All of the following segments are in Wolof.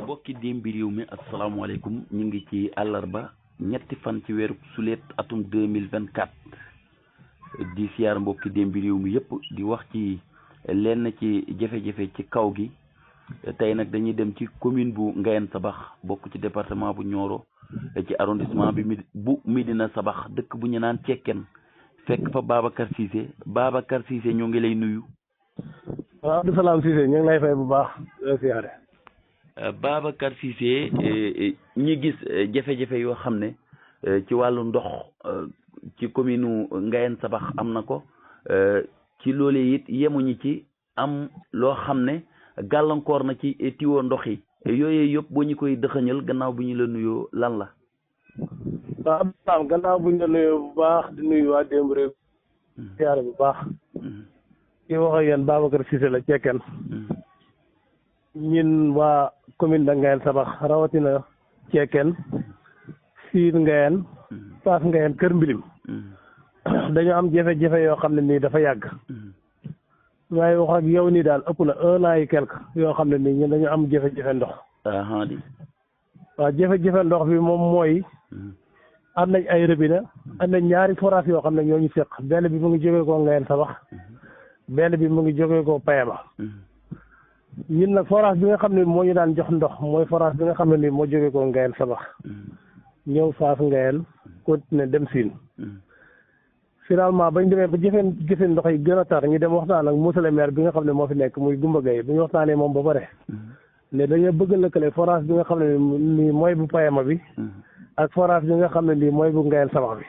mbokki démbi réew mi asalaamaaleykum ñu ngi ci àllarba ñetti fan ci weeru sulet atum 2024 di siyaar mbokki démbi réew mi yëpp di wax ci lenn ci jafe-jafe ci kaw gi tey nag dañuy dem ci commune bu Ngayène Sabax bokk ci département bu Nioro ci arrondissement bi bu Médina Sabax dëkk bu ñu naan Cekkeen fekk fa Babacar Cissé ñoo ngi lay nuyu. waaw Abdou Salam Cissé ñu ngi lay fay bu baax siyaare. Babacar Cissé ñi gis jafe-jafe yoo xam ne ci wàllu ndox ci commune Ngayène Sabax am na ko ci loolee it yemuñu ci am loo xam ne gàllankoor na ci tiwo ndox yi yooyu yëpp boo ñu koy dëxëñal gannaaw bu ñu la nuyoo lan la. waaw Abdou gannaaw bu ñu la nuyoo bu baax di nuyu waa démb réew siyaare bu baax. ki wax ak yéen Babacar Cissé la Cekkeen ñun waa commune de Ngayène Sabax rawatina Cekkeen Siir Ngayène Fass Ngayène Kër Mbilim dañoo am jafe-jafe yoo xam ne nii dafa yàgg waaye wax ak yow nii daal ëpp na 1 an et quelque yoo xam ne nii ñun dañu am jafe-jafe ndox. waaw jafe-jafe ndox bi moom mooy am nañ ay robinet am nañ ñaari forage yoo xam ne ñoo ñu seq benn bi mu ngi jógee koo Ngayène Sabax benn bi mu ngi jógee ko Payema ñun nag forage bi nga xam ne moo ñu daan jox ndox mooy forage bi nga xam ne nii moo jógee ko Ngayène Sabax ñëw Fass Ngayène continuer dem Sine finalement bañ demee ba jëfe ndox yi gën a tar ñu dem waxtaan ak monsieur le maire bi nga xam ne moo fi nekk muy Goumba Gueye bi ñu waxtaanee moom ba pare ne dañoo bëgg lëkkale forage bi nga xam ne nii mooy bu Payema bi ak forage bi nga xam ne nii mooy bu Ngayène Sabax bi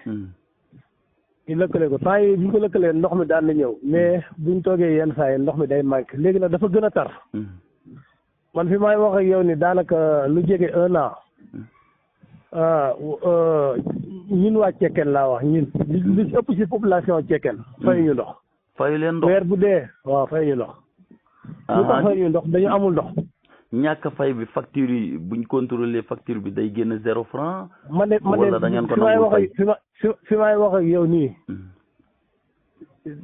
ñu lëkkale ko temps yi bu ñu ko lëkkalee ndox mi daan na ñëw mais buñ toogee yenn saa yi ndox mi day manqué léegi nag dafa gën a tar man fi may wax ak yow ni daanaka lu jege 1 an ñun waa Cekkeen laa wax ñun li ci ëpp ci population Cekkeen fayu ñu ndox fayu leen ndox weer bu dee waaw fayu ñu ndox lu tax fayu ñu ndox dañu amul ndox ñàkk fay bi facture yi buñ contrôler facture bi day génn 0 franc man de wala da ngeen ko nangul fay fi may wax ak yow nii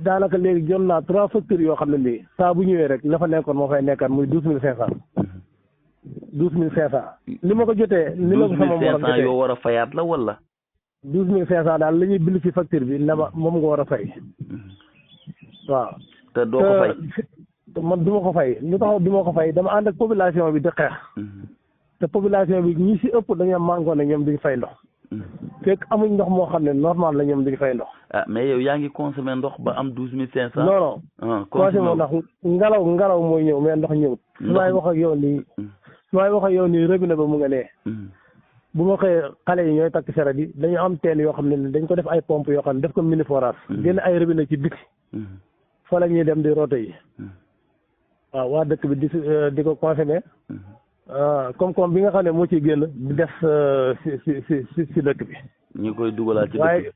daanaka léegi jot naa 3 factures yoo xam ne nii saa bu ñëwee rek la fa nekkoon moo fay nekkaat muy 12500 12500 li ma ko jotee ni la ko sama morom jotee yoo war a fayaat la wala 12500 daal la ñuy bind ci facture bi ne ma moom nga war a fay waaw te doo ko fay man du ma ko fay lu tax du ma ko fay dama ànd ak population bi di xeex te population bi ñi si ëpp dañoo màngoon ne ñoom duñ fay ndox fekk amuñ ndox moo xam ne normal la ñoom duñ fay ndox mais yow yaa ngi consommé ndox ba am 12500 non non consommé ndox ngelaw mooy ñëw mais ndox ñëwut su may wax ak yow nii su may wax ak yow nii robinet ba mu nga nee bu ma xëyee xale yi ñooy takk saret yi dañu am teen yoo xam ne dañ ko def ay pompe yoo xam ne def ko mini forage génn ay robinet ci biti fa la ñuy dem di roto yi waaw waa dëkk bi di ko consommé koom-koom bi nga xam ne moo ciy génn di def si dëkk bi. ñu koy dugalaat ci dëkk bi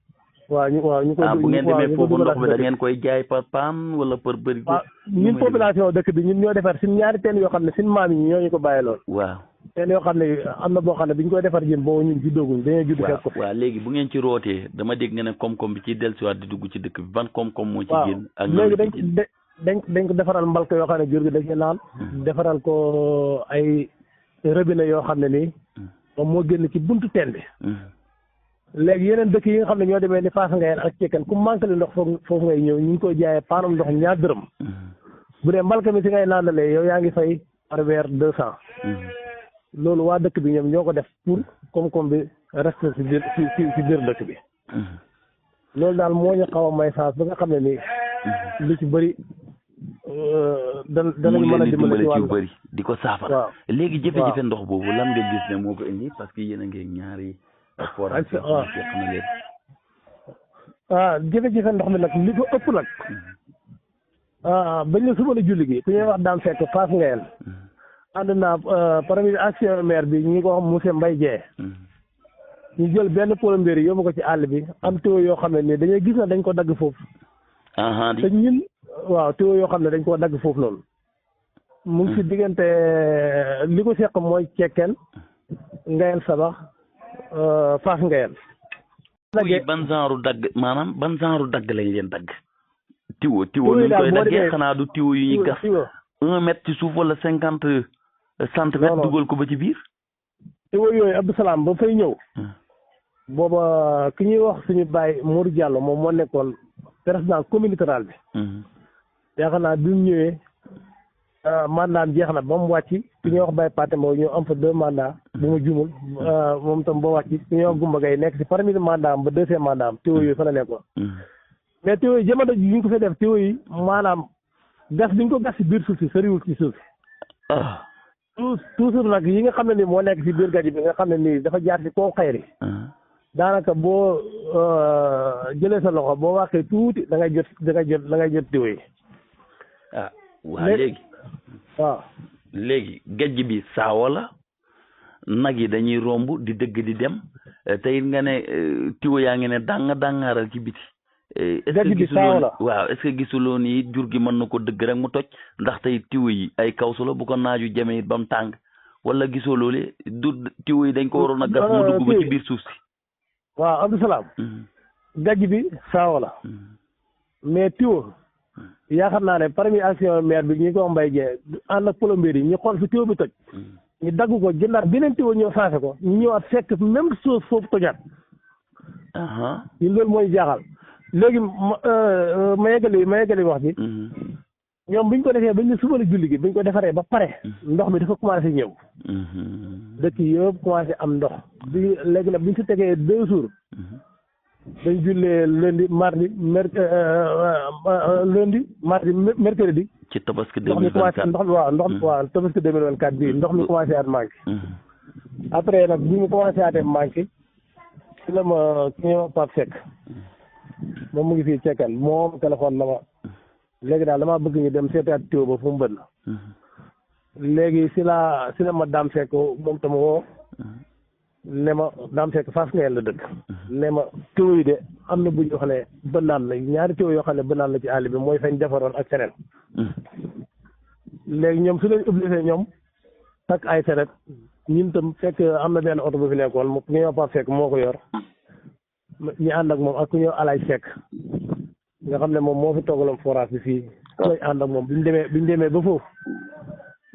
waaw ñu koy bu ngeen demee foofu ndox bi da ngeen koy jaay par paan wala par bëri. waaw ñun population dëkk bi ñun ñoo defar suñ ñaari teen yoo xam ne suñ maam yi ñoo ñu ko bàyyi lool. waaw teen yoo xam ne am na boo xam ne bi ñu koy defar yéen boobu ñun juddooguñ dañoo judd fekk ko. waaw léegi bu ngeen ci rootee dama dégg nga ne koom-koom bi ciy dellusiwaat di dugg ci dëkk bi ban koom-koom moo ci génn. ak léegi dañ ko defaral mbalka yoo xam ne jur gi dañuy naan defaral ko ay robinet yoo xam ne nii moom moo génn ci buntu teen bi léegi yeneen dëkk yi nga xam ne ñoo demee ni Fass Ngayène ak Cekkeen ku manqué li ndox foofu ngay ñëw ñu ngi koy jaayee paanam ndox ñaar dërëm bu dee mbalka mi si ngay naandalee yow yaa ngi fay par weer 200 loolu waa dëkk bi ñoom ñoo ko def pour koom-koom bi reste si biir dëkk bi loolu daal moo ñu xaw a may chance ba nga xam ne nii lu ci bëri danañ mën a dimbali ci wàllu bëri di ko saafara léegi jafe-jafe ndox boobu lan nga gis ne moo ko indi parce que yéen a ngi ñaari forage jafe-jafe ndox mi nag li ko ëpp nag bañ la suba la julli gi ku ñuy wax daan fekk Fass Ngayène ànd naa premier action maire bi ñu ko wax monsieur Mbaye Dieng ñu jël benn plombier yóbbu ko ci àll bi am tuyau yoo xam ne nii dañuy gis na dañ ko dagg foofu te ñun waaw tuyau yoo xam ne dañ koo dagg foofu noonu mu ngi si diggante li ko seq mooy Cekkeen Ngayène Sabax Fass Ngayène ban genre dagg maanaam ban genre dagg lañ leen dagg tiwo nuñ koy daggee xanaa du tiwo yu ñuy gas 1 mètre ci suuf wala 50 centimètres dugal ko ba ci biir. tuyau yooyu Abdou Salam ba fay ñëw. booba ki ñuy wax suñu baay Modou Diallo moom moo nekkoon président communauté rurale bi. yaakaar naa bi mu ñëwee mandaam jeex na ba mu wàcc ki ñuy wax Baye Pathé Mbow ñu am fa 2 mandats bu ma jumul moom tam ba wàcc ki ñuy wax Goumba Gaye nekk si parmi mandaam ba 2e mandaam tuyau yooyu fa la nekkoon. mais tuyau yi jamono ji ñu ko fa def tuyau yi maanaam gas bi ñu ko gas si biir suuf si soriwul ci suuf si. toujours nag yi nga xam ne ni moo nekk si biir gaj bi nga xam ne nii dafa jaar si kaw xayri daanaka boo jëlee sa loxo boo waxee tuuti da ngay jot tuyau yi. waa léegi. waaw léegi gajj bi saawa la nag yi dañuy romb di dëgg di dem te it nga ne tuyau yaa ngi ne dàngaaral ci biti. gajj bi saawa la waaw est-ce que gisuloo ni jur gi mën na ko dëgg rek mu toj ndax tey tuyau yi ay kawsu la bu ko naaju jamee it ba mu tàng wala gisoo loolu du tuyau yi dañ ko waroon a gas mu dugg ba ci biir suuf si. waaw Abdou Salam gajj bi saawa la mais tuyau yaakaar naa ne parmi action maire bi ñi ko mbay jee ànd ak plombier yi ñu xool fi tuyau bi toj ñu dagg ko jëndaat beneen tuyau ñëw changé ko ñu ñëwaat fekk même chose foofu tojaat ñun loolu mooy jaaxal léegi ma yeggali wax ji ñoom biñ ko defee bañ ne suba la julli gi biñ ko defaree ba pare ndox mi dafa commencé ñëw dëkk yëpp commencé am ndox bi léegi nag biñ si tegee 2 jours dañ jullee lundi mardi mercredi ci tabaski ndox mi commencé waaw tabaski 2024 bii ndox mi commencé at manqué après nag bi mu commencé atee manqué ci la ma ki ñuy wax Pape Seck moom mu ngi fii cekkal moom téléphone na ma léegi daal damaa bëgg ñu dem seetaat tuyau ba fu mu bënn léegi si la ma Dame Seck moom tam woo ne ma Dame Seck Fass Ngayeen la dëkk ne ma tuyau yi de am na bu ñu wax ne bënnaan la ñaari tuyau yoo xam ne bënnaan la ci àll bi mooy fañ defaroon ak feneen léegi ñoom su leen obligé ñoom takk ay seret ñun tam fekk am na benn oto bu fi nekkoon mu ñëw Pape Seck moo ko yor ñu ànd ak moom ak ku ñëw Alay Seck nga xam ne moom moo fi toogaloon forage bi fii koy ànd ak moom biñu demee ba foofu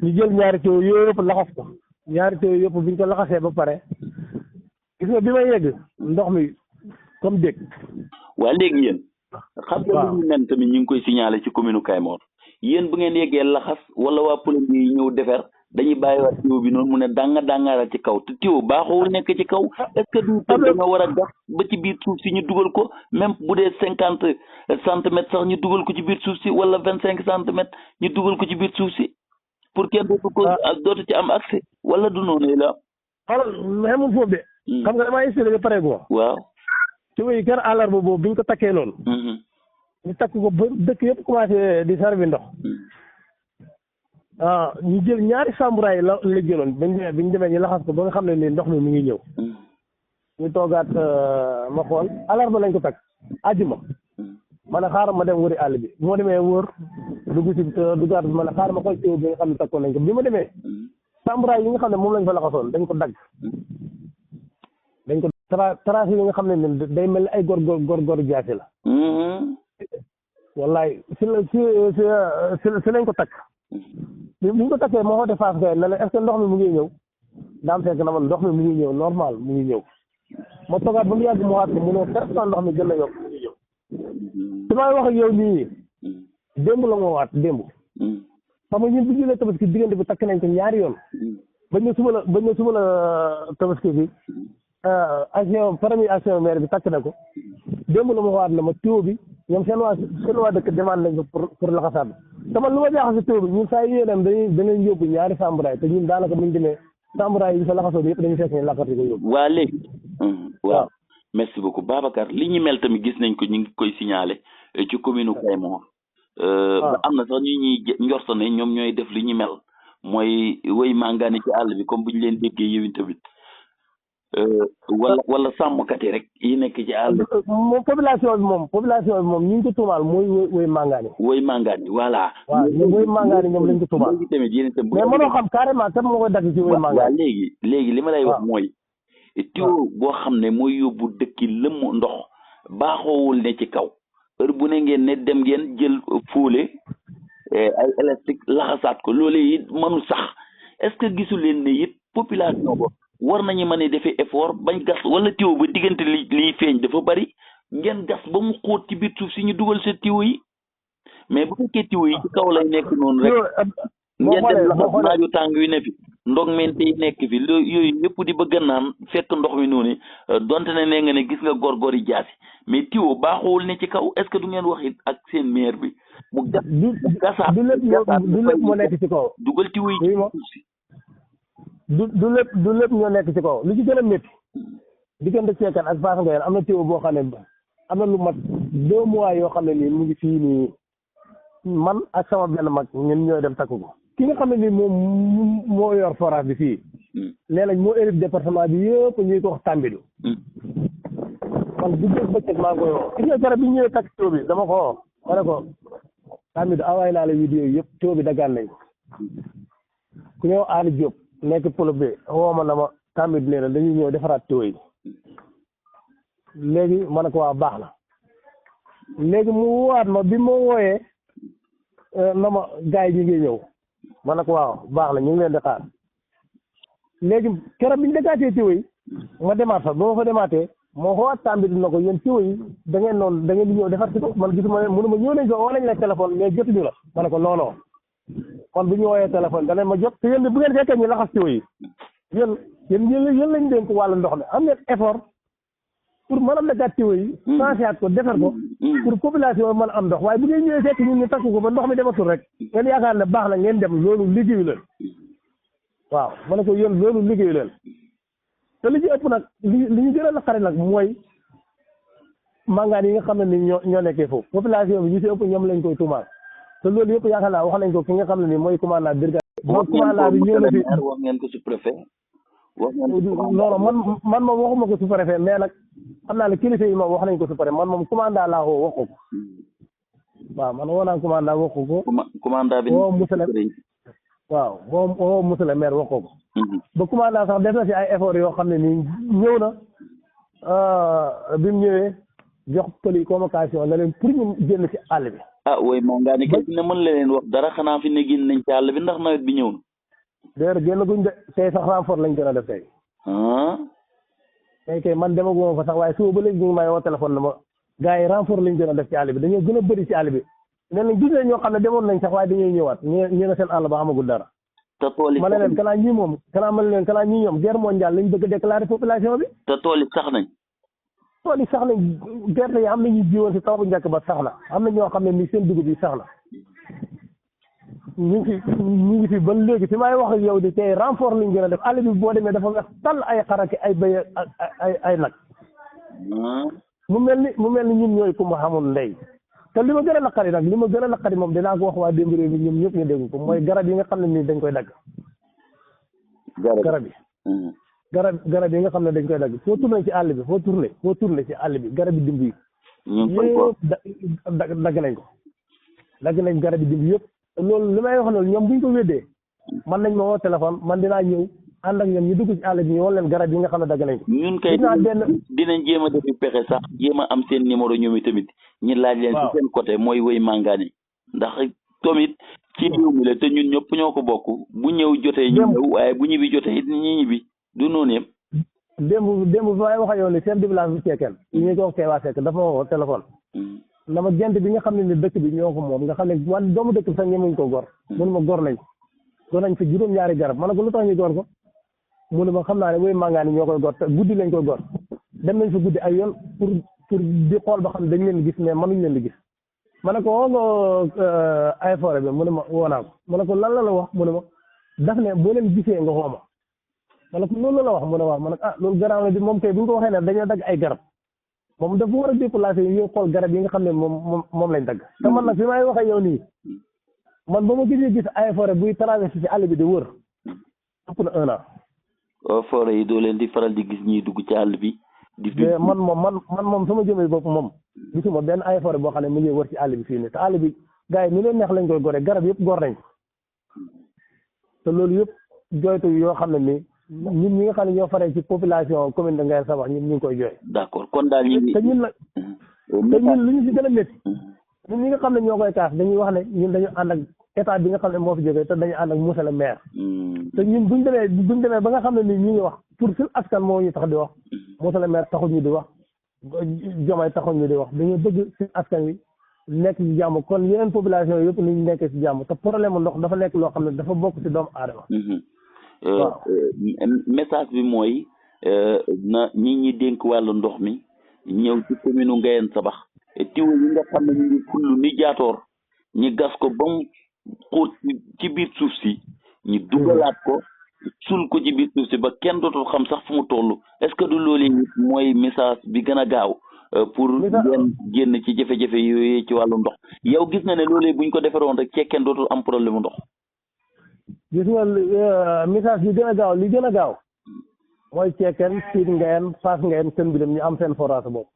ñu jël ñaari tuyau yëpp laxas ko ñaari tuyau yëpp biñ ko laxasee ba pare gis nga bi may yegg ndox mi comme dégg. waa léegi yéen. xam nga lu ñu nen tamit ñu ngi koy signalé ci commune Kayemor yéen bu ngeen yeggee laxas wala waa plombier yi ñëw defar dañuy bàyyiwaat tuyau bi noonu mu ne dàngaaral ci kaw te tuyau baaxoowul nekk ci kaw est-ce que du dañoo war a gas ba ci biir suuf si ñu dugal ko même bu dee 50 centimètres sax ñu dugal ko ci biir suuf si wala 25 centimètres ñu dugal ko ci biir suuf si pour kenn dootu ci am accès wala du noonu la. xoolal xamul foofu de. xam nga damaa expliqué ba pare gu ma. waaw. tuyau yi kër àllarba boobu bi ñu ko takkee noonu. ñu takk ko ba dëkk yëpp commencé di servi ndox. ñu jël ñaari samburaay la jëloon bi ñu demee ñu laxas ko ba nga xam ne nii ndox mi ngi ñëw. ñu toogaat ma xool àllarba lañ ko takk àjjuma. ma ne xaaral ma dem wëri àll bi bu ma demee wër duggaat bi ma ne xaaral ma xool tuyau bi nga xam ne takkoon nañ ko bi ma demee. samburaay yi nga xam ne moom lañ fa laxasoon dañ ko dagg. dañ ko trace yi nga xam ne ni day mel ni ay gor jaasi la. wallaay si lañ ko takk. bi ñu ko takkee moo xoote Fass Ngayeen ne la est-ce que ndox mi mu ngi ñëw Dame Seck na man ndox mi mu ngi ñëw normal mu ngi ñëw ma toogaat ba mu yàgg mu waat ko mu ne presque ndox mi gën a yokk mu ngi ñëw su may wax ak yow nii démb la moo waat démb xam nga ñun bu jëlee tabaski diggante bi takk nañ ko ñaari yoon bañ na suba la tabaski bi action maire bi takk na ko démb la ma waat na ma tuyau bi ñoom seen waa dëkk demande nañ ko pour laxasaat te man lu ma jaaxal si tuyau bi ñun saa yu dem danañ yóbbu ñaari samburaay te ñun daanaka buñ demee samburaay yi fa laxasoon yëpp dañu fekk ñu lakkati ko yóbbu. waa léegi. waaw merci beaucoup Babacar li ñu mel tamit gis nañ ko ñu ngi koy signalé ci commune Kayemor. ba am na sax ñuy njorto ne ñoom ñooy def li ñu mel mooy wéy màngaani ci àll bi comme bu ñu leen déggee yéen tamit. wala sàmmkat yi rek yi nekk ci àll. moom population bi moom ñu ngi ko tuumaal mooy woy màngaani. woy màngaani voilà. waaw woy màngaani ñoom lañ ko tuumaal. léegi tamit yéen itam. mais mënoo xam carrément kan moo koy dagg ci woy màngaani. waaw léegi li ma lay wax mooy. tuyau boo xam ne mooy yóbbu dëkki lëmm ndox baaxoowul ne ci kaw heure bu ne ngeen ne dem ngeen jël fóole ay élastique laxasaat ko loolee it mënu sax est-ce que gisu leen ne it population ba war nañu mën a defee effort bañ gas wala tiwo ba diggante liy feeñ dafa bari ngeen gas ba mu xóot ci biir suuf si ñu dugal seen tiwo yi mais bu fekkee tiwo yi ci kaw lay nekk noonu rek ngeen dem laxas naaju tàng yu ne fi ndog mente yi nekk fi yooyu yëpp di bëgg naan fekk ndox mi noonu donte ne nee nga ne gis nga góor yi jaasi mais tiwo baaxoowul ne ci kaw est-ce que du ngeen wax it ak seen maire bi mu gas gasaat du lépp moo nekk ci kaw dugal tiwo yi ci suuf si du lépp ñoo nekk ci kaw lu ci gën a métti diggante Ceekan ak Fass Ngoyeen am na tiwo boo xam ne am na lu mat 2 mois yoo xam ne nii mu ngi fii nii man ak sama benn mag ñun ñooy dem takk ko ki nga xam ne nii moom moo yor forage bi fii nee nañ moo érif département bi yëpp ñuy ko wax Tambidou man bu dee bëccëg maa ngi koy woo gis nga garab bi ñëwee takk tiwo bi dama ko woo ma ne ko Tambidou envoyé naa la vidéo yëpp tiwo bi daggaan nañ ko ku ñëw Ali Diop nekk polo bi woo ma na ma Tambidou nee na dañuy ñëw defaraat tiwo yi léegi ma ne ko waa baax na léegi mu woowaat ma bi ma wooyee na ma gars yi ñu ngi ñëw ma ne ko waaw baax na ñu ngi leen di xaar léegi keroog bi ñu dëkkaatee tiwo yi ma demaat fa ba ma fa demaatee moo xoowaat Tambidou na ko yéen tiwo yi da ngeen di ñëw defar ci ko man gisuma ne mënu ma ñëw nañ ko woo nañ la téléphone mais jotuñu la ma ne ko non non kon bu ñu woowee téléphone danañ ma jot te yéen bu ngeen fekkee ñu laxas tiwo yi yéen lañ dénk wàllu ndox mi am ngeen effort pour mën a dëkkaat tiwo yi sensibiliser ko defar ko pour population mën a am ndox waaye bu ngeen ñëwee fekk ñun ñu takku ko ba ndox mi dematul rek ngeen yaakaar ne baax na ngeen dem loolu liggéeyu leen waaw ma ne ko yéen loolu liggéeyu leen te li ci ëpp nag li ñu gën a naqari nag mooy mangaan yi nga xam ne ni ñoo nekkee foofu population bi ñu ci ëpp ñoom lañ koy tuumaal te loolu yëpp yaakaar naa wax nañ ko ki nga xam ne ni mooy commandant brigade moom commandant bi ñëw na fi wax ngeen ko sous-préfet non man moom waxuma ko sous-préfet mais nag xam naa ne kilifa yi moom wax nañ ko sous-préfet man moom commandant laa woo wax ko waaw man woo naa commandant wax ko commandant bi woo musale waaw woo musale maire wax ko ba commandant sax def na si ay effort yoo xam ne nii ñëw na bi mu ñëwee jox pëli convocation na leen pour ñu génn ci àll bi woy mangaani kay ne mën leen wax dara xanaa fi ne génn nañ ci àll bi ndax nawet bi ñëw na d'ailleurs génn guñ de tey sax renfort lañ gën a def tey kay man demaguma fa sax waaye suba ba léegi ñu ngi may woo téléphone na ma gars yi renfort lañ gën a def ci àll bi dañoo gën a bëri ci àll bi nee nañ gis nañ ñoo xam ne demoon nañ sax waaye dañuy ñëwaat ñu nga seen àll ba xamagul dara te tool yi ma ne leen kanaa ñii ñoom guerre mondiale lañ bëgg a déclarer population bi te tool yi sax nañ gerte yi am na ñu jiwoon si taw bu njëkk ba sax na am na ñoo xam ne ni seen dugub yi sax na ñu ngi fi ba léegi fi may wax ak yow di tey renfort lañ gën a def àll bi boo demee dafa wex tàll ay xaraki ay bëy ay nag mu mel ni ñun ñooy ku ma xamul ndey te li ma gën a naqari moom dinaa ko wax waa démb réew mi ñoom ñëpp ñu dégg ko mooy garab yi nga xam ne nii dañ koy dagg garab yi nga xam ne dañ koy dagg foo tourné ci àll bi foo tourné ci àll bi garab yi dimb yi yëpp dagg nañ ko dagg nañ garab yi dimb yëpp loolu li may wax loolu ñoom buñ ko weddee man nañ ma woo téléphone man dinaa ñëw ànd ak ñoom ñu dugg ci àll bi ñu woon leen garab yi nga xam ne dagg nañ ko ñun kay dinañ jéem a defi pexe sax jéem a am seen numéro ñoom tamit ñi laaj leen ci seen côté mooy woy mangaani ndax tamit ci réew mi la te ñun ñëpp ñoo ko bokk bu ñëw jotee ñu ñëw waaye bu ñibbi jotee it ñi ñibbi du noonu yëpp démb bi may wax ak yow ni chef de village bu Ceekeen ñu ko wax Kewa Seck dafa ma woo téléphone dama gent bi nga xam ne ni dëkk bi ñoo ko moom nga xam ne wan doomu dëkk bi sax ñemuñ ko gor mënu ma gor nañ fa juróom-ñaari garab ma ne ko lu tax ñu gor ko mu ne ma xam naa ne woy mangaani ñoo koy gor te guddi lañ koy gor dem nañ fa guddi ay yoon pour di xool ba xam ne dañ leen di gis mais mënuñ leen di gis ma ne ko woo nga ay forêt bi mu ne ma woo naa ko ma ne ko lan la wax mu ne ma daf ne boo leen gisee nga xooma ma ne ko loolu la wax mu ne waaw ma ne ko loolu garaaw na di moom kay bu ñu ko waxee ne dañoo dagg ay garab moom dafa war a déplacé yi ñëw xool garab yi nga xam ne moom lañ dagg te man nag fi may waxee yow nii man ba ma gis ay forêt buy traversé ci àll bi di wër ëpp na 1 an forêt yi doo leen di faral di gis ñuy dugg ci àll bi man moom sama jëmee bopp moom gisuma benn ay forêt boo xam ne mu ngi wër ci àll bi fii nii te àll bi gars yi ni leen neex lañ koy gore garab yëpp gor nañ ko te loolu yëpp jooytu yoo xam ne nii ñun ñi nga xam ne ñoo faree ci population commune de Nguéniène Sabakh ñun ñu ngi koy jooy. d'accord kon daal ñu te ñun lu ñu si gën a métti ñun ñi nga xam ne ñoo koy kaas dañuy wax ne ñun dañu ànd ak état bi nga xam ne moo fi jógee te dañu ànd ak monsieur le maire. te ñun buñ demee ba nga xam ne ni ñu ngi wax pour suñu askan moo ñu tax di wax monsieur le maire taxul ñu di wax Diomaye taxul ñu di wax dañoo bëgg suñu askan wi nekk ci jàmm kon yeneen population yëpp ni ñu nekkee ci jàmm te problème ndox dafa nekk loo xam ne dafa bokk ci doomu aadama. waaw message bi mooy na ñi dénk wàllu ndox mi ñëw ci commune Ngayène Sabax tiw yi nga xam ne ñu ngi full ni jaatoor ñi gas ko ba mu xóot ci biir suuf si ñu dugalaat ko sul ko ci biir suuf si ba kenn dootul xam sax fu mu toll est-ce que du loolu mooy message bi gën a gaaw pour ngeen génn ci jafe-jafe yooyu ci wàllu ndox yow gis na ne loolee buñ ko defaroon rek cee kenn dootul am problème ndox. gis nga message bi gën a gaaw li gën a gaaw mooy Cekkeen Siid Ngayène Fass Ngayène Kën Mbilem ñu am seen forage boobu.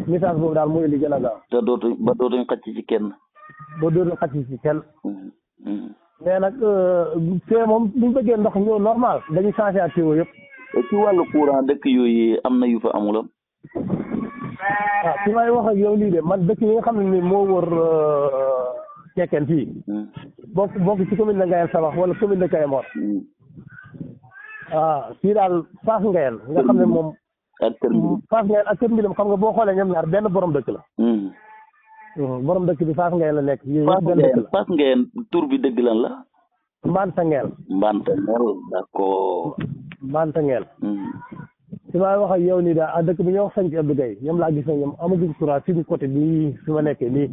message boobu daal mooy li gën a gaaw. te dootuñ xacc ci kenn. ba dootuñ xacc ci kenn. mais nag fee moom buñ bëggee ndox ñëw normal dañuy changé ak tuyau yëpp. ci wàllu courant dëkk yooyu am na yu fa amulam. waaw fi may wax ak yow lii de man dëkk yi nga xam ne ni moo wër Cekkeen fii. bokk ci commune de Ngayène Sabax wala commune de Kayemor. fii daal Fass Ngayène nga xam ne moom. ak Kër Mbilem Fass Ngayène ak Kër Mbilem xam nga boo xoolee ñoom ñaar benn borom dëkk la. borom dëkk bi Fass Ngayène la nekk. Fass Ngayène tur bi dëgg lan la. Mbanta Ngeel. Mbanta Ngeel d'accord. Mbanta Ngeel. si may wax ak yow nii daal dëkk bi ñuy wax Santhie Abdou Gaye ñoom laa gis ne ñoom amaguñ courant suñu côté bii fi ma nekkee nii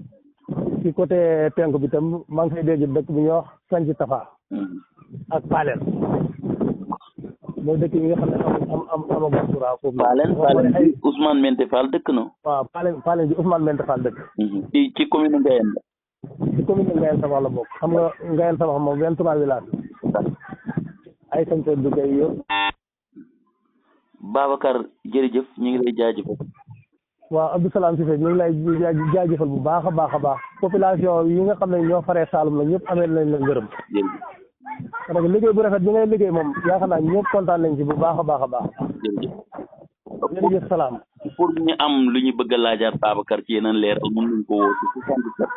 ci côté penku bi tam maa ngi fay dégg dëkk bi ñuy wax Santhie Tafa. ak Paleen. mooy dëkk yi nga xam ne amaguñ courant foofu. Paleen ay Ousmane Mente Fall dëkk na. waaw Paleen bi Ousmane Mente Fall dëkk. ci commune Ngayène la. ci commune Ngayène Sabax la bokk xam nga Ngayène Sabax moom 23 village ay Santhie Abdou Gaye yëpp. Babacar jërëjëf ñu ngi lay jaajëfal. waaw Abdou Salam Cissé ñu ngi lay jaajëfal bu baax a baax a baax population yi nga xam ne ñoo faree Saloum la ñëpp amee nañ la ngërëm. parce que liggéey bu rafet bi ngay liggéey moom yaakaar naa ñëpp kontaan nañ ci bu baax a baax a baax. jërëjëf Salam. pour ñu am lu ñu bëgg a laajaat Babacar ci yeneen leeral mën nañ ko woo ci 77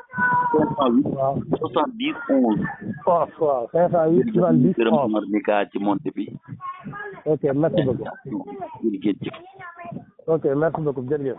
508. waaw 70 11. waaw 508 70 11. gërëm Omar Mika ci monté bi. ok merci beaucoup. jërëjëf. ok merci beaucoup jërëjëf.